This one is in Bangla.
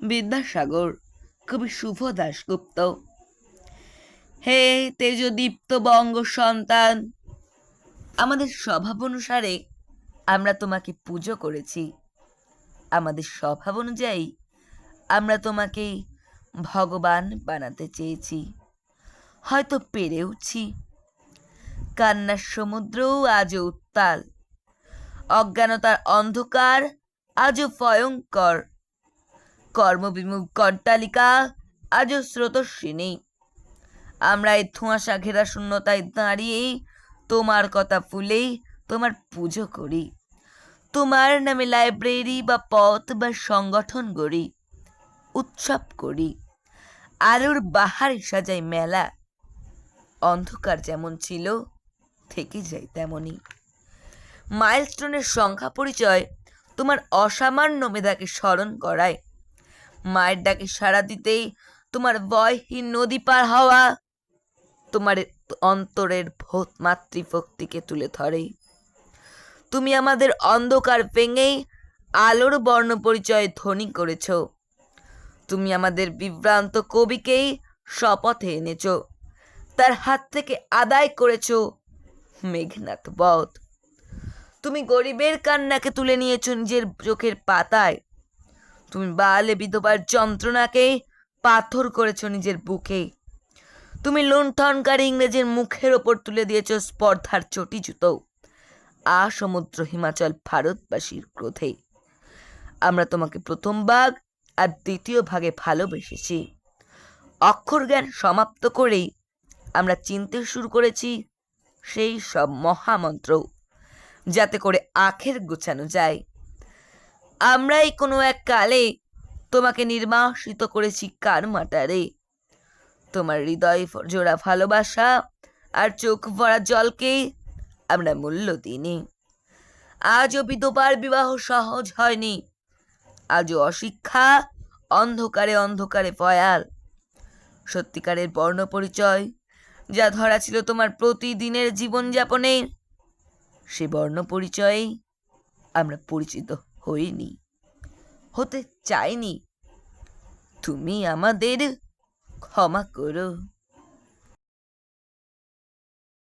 বিদ্যাসাগর, কবি শুভ দাশগুপ্ত। হে তেজদীপ্ত বঙ্গ সন্তান, আমাদের স্বভাব অনুসারে আমরা তোমাকে পুজো করেছি। আমাদের স্বভাব অনুযায়ী আমরা তোমাকে ভগবান বানাতে চেয়েছি, হয়তো পেরেওছি। কান্নার সমুদ্রও আজও উত্তাল, অজ্ঞানতার অন্ধকার আজও ভয়ঙ্কর, কর্মবিমুখ কট্টালিকা আজও স্রোতস্বিনী। আমরা এই ধোঁয়াশা ঘেরা শূন্যতায় দাঁড়িয়ে তোমার কথা ভুলেই তোমার পুজো করি। তোমার নামে লাইব্রেরি বা পথ বা সংগঠন গড়ি, উৎসব করি, আলোর বাহারে সাজাই মেলা। অন্ধকার যেমন ছিল থেকে যায় তেমনই। মাইলস্টোনের সংখ্যা পরিচয় তোমার অসামান্য মেধাকে স্মরণ করায়। মায়ের ডাকে সাড়া দিতেই তোমার বয়হীন নদী পার হওয়া তোমার অন্তরের মাতৃভক্তিকে তুলে ধরে। তুমি আমাদের অন্ধকার ভেঙেই আলোর বর্ণ পরিচয় ধ্বনি করেছ। তুমি আমাদের বিভ্রান্ত কবিকেই শপথে এনেছ, তার হাত থেকে আদায় করেছ মেঘনাথ বধ। তুমি গরিবের কান্নাকে তুলে নিয়েছ নিজের চোখের পাতায়। তুমি বালে বিধবার যন্ত্রণাকে পাথর করেছ নিজের বুকে। তুমি লুণ্ঠনকারী ইংরেজের মুখের ওপর তুলে দিয়েছ স্পর্ধার চটি জুতো। সমুদ্র হিমাচল ভারতবাসীর ক্রোধে আমরা তোমাকে প্রথম ভাগ আর দ্বিতীয় ভাগে ভালোবেসেছি। অক্ষর জ্ঞান সমাপ্ত করেই আমরা চিনতে শুরু করেছি সেই সব মহামন্ত্র, যাতে করে আখের গোছানো যায়। আমরাই কোনো এক কালে তোমাকে নির্বাসিত করেছি কারমাটারে। তোমার হৃদয় জোড়া ভালোবাসা আর চোখ ভরা জলকে আমরা মূল্য দিইনি। আজও বিধবার বিবাহ সহজ হয়নি। আজও অশিক্ষা অন্ধকারে অন্ধকারে ভয়াল। সত্যিকারের বর্ণ পরিচয় যা ধরা ছিল তোমার প্রতিদিনের জীবনযাপনে, সে বর্ণ পরিচয়ে আমরা পরিচিত হইনি, হতে চাইনি। তুমি আমাদের ক্ষমা করো।